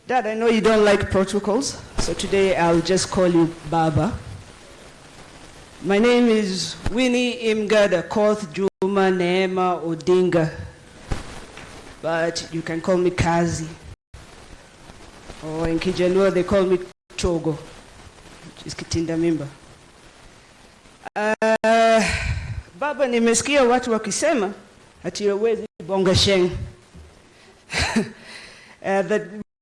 Dad, I know you don't like protocols, so today I'll just call you Baba. My name is Winnie Odinga, Koth Juma Neema Odinga, but you can call me Kazi. Or in Kijaluo, they call me Chogo, which is Kitinda Mimba. Baba, nimesikia watu wakisema ati hawezi bonga Sheng. That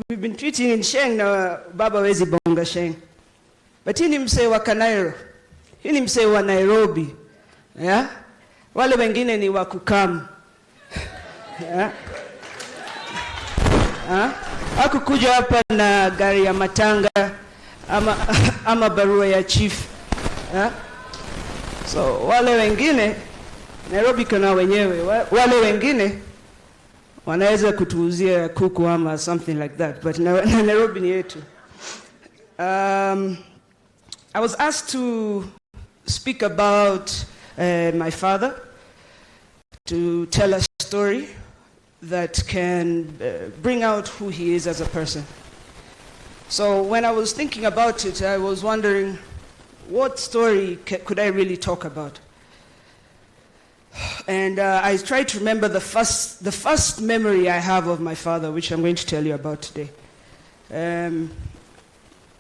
we've been treating in Sheng na Baba hawezi bonga Sheng. But hii ni msee wa Kanairo. Hii ni msee wa Nairobi. Yeah? Wale wengine ni wa Kukamu. Yeah? Hakukuja hapa na gari ya matanga ama barua ya chief. Yeah? So wale wengine Nairobi kuna wenyewe, wale wengine wanaweza kutuuzia kuku ama something like that, but Nairobi ni yetu. I was asked to speak about my father, to tell a story that can bring out who he is as a person. So when I was thinking about it, I was wondering, what story could I really talk about? And I tried to remember the first memory I have of my father, which I'm going to tell you about today.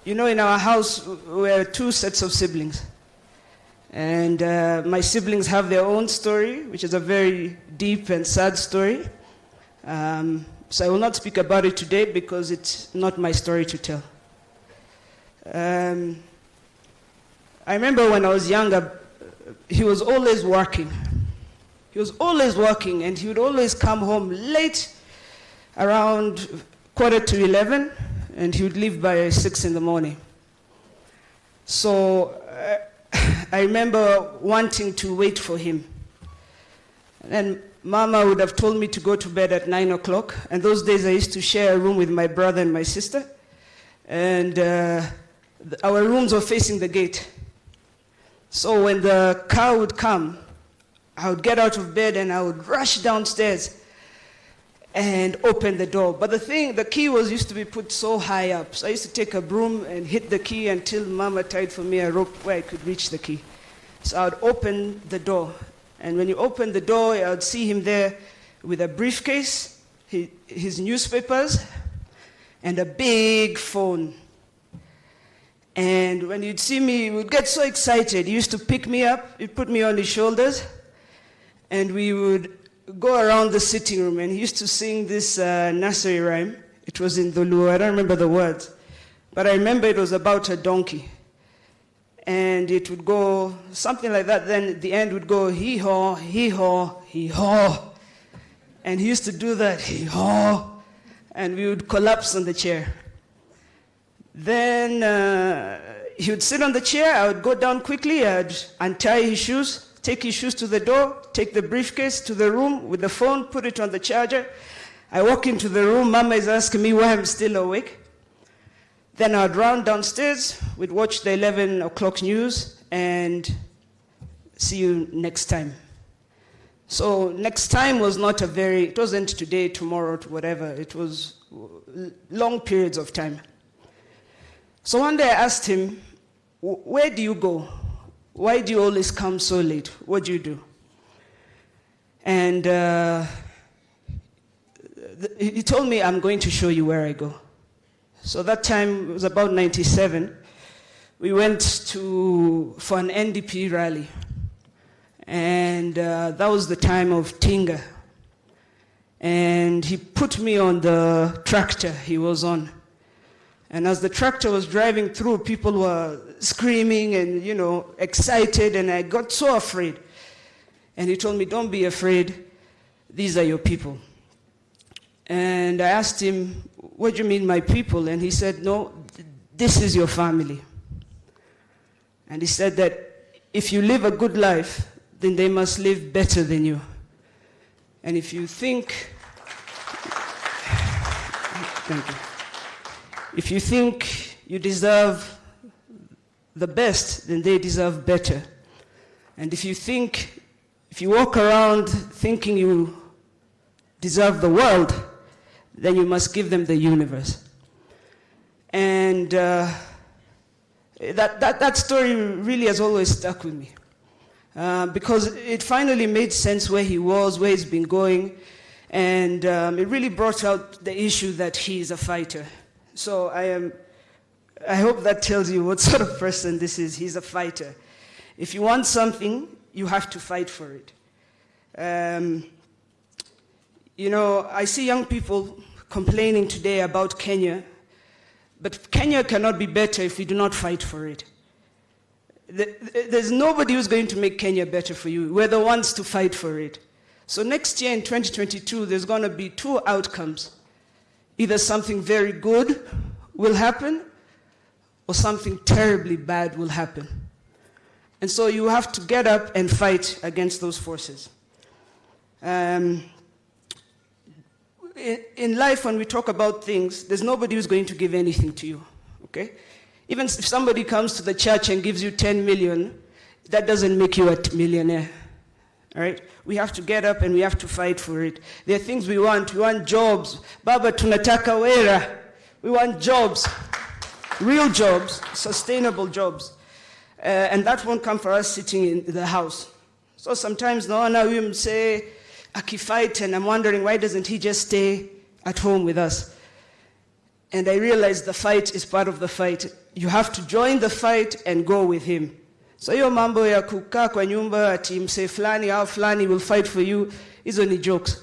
You know, in our house, we're two sets of siblings. And my siblings have their own story, which is a very deep and sad story. So I will not speak about it today because it's not my story to tell. I remember when I was younger, he was always working. He was always working, and he would always come home late, around 11:15, and he would leave by 6 in the morning. So I remember wanting to wait for him. And Mama would have told me to go to bed at 9 o'clock, and those days I used to share a room with my brother and my sister, and our rooms were facing the gate. So when the car would come, I would get out of bed and I would rush downstairs and open the door. But the key used to be put so high up. So I used to take a broom and hit the key until Mama tied for me a rope where I could reach the key. So I would open the door. And when you open the door, I would see him there with a briefcase, his newspapers, and a big phone. And when you'd see me, he would get so excited. He used to pick me up, he'd put me on his shoulders, and we would go around the sitting room, and he used to sing this nursery rhyme. It was in Dholuo, I don't remember the words, but I remember it was about a donkey. And it would go something like that, then at the end would go, hee-haw, hee-haw, hee-haw. And he used to do that, hee-haw, and we would collapse on the chair. Then he would sit on the chair, I would go down quickly, I'd untie his shoes, take his shoes to the door, take the briefcase to the room with the phone, put it on the charger. I walk into the room, Mama is asking me why I'm still awake. Then I'd run downstairs, we'd watch the 11 o'clock news, and see you next time. So next time was not it wasn't today, tomorrow, whatever, it was long periods of time. So one day I asked him, where do you go? Why do you always come so late? What do you do? And he told me, I'm going to show you where I go. So that time, it was about 97, we went for an NDP rally. And that was the time of Tinga. And he put me on the tractor he was on. And as the tractor was driving through, people were screaming and, excited, and I got so afraid. And he told me, don't be afraid, these are your people. And I asked him, what do you mean, my people? And he said, no, this is your family. And he said that if you live a good life, then they must live better than you. And if you think, thank you. If you think you deserve the best, then they deserve better. And if you walk around thinking you deserve the world, then you must give them the universe. And that story really has always stuck with me. Because it finally made sense where he was, where he's been going, and it really brought out the issue that he's a fighter. So I hope that tells you what sort of person this is. He's a fighter. If you want something, you have to fight for it. You know, I see young people complaining today about Kenya, but Kenya cannot be better if we do not fight for it. There's nobody who's going to make Kenya better for you. We're the ones to fight for it. So next year in 2022, there's going to be two outcomes. Either something very good will happen, or something terribly bad will happen. And so you have to get up and fight against those forces. In life, when we talk about things, there's nobody who's going to give anything to you, okay? Even if somebody comes to the church and gives you 10 million, that doesn't make you a millionaire, all right? We have to get up and we have to fight for it. There are things we want. We want jobs. Baba, tunataka wera. We want jobs, real jobs, sustainable jobs. And that won't come for us sitting in the house. So sometimes naona huyu msee akifight, and I'm wondering, why doesn't he just stay at home with us? And I realize the fight is part of the fight. You have to join the fight and go with him. So hiyo mambo ya kukaa kwa nyumba ati msee fulani au fulani will fight for you, hizo ni jokes.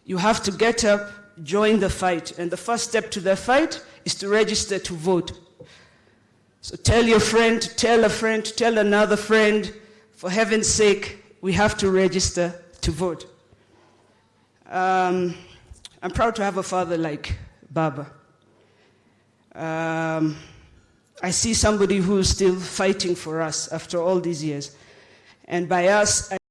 You have to get up, join the fight. And the first step to the fight is to register to vote. So tell your friend, tell a friend, tell another friend, for heaven's sake, we have to register to vote. I'm proud to have a father like Baba. I see somebody who's still fighting for us after all these years. And by us,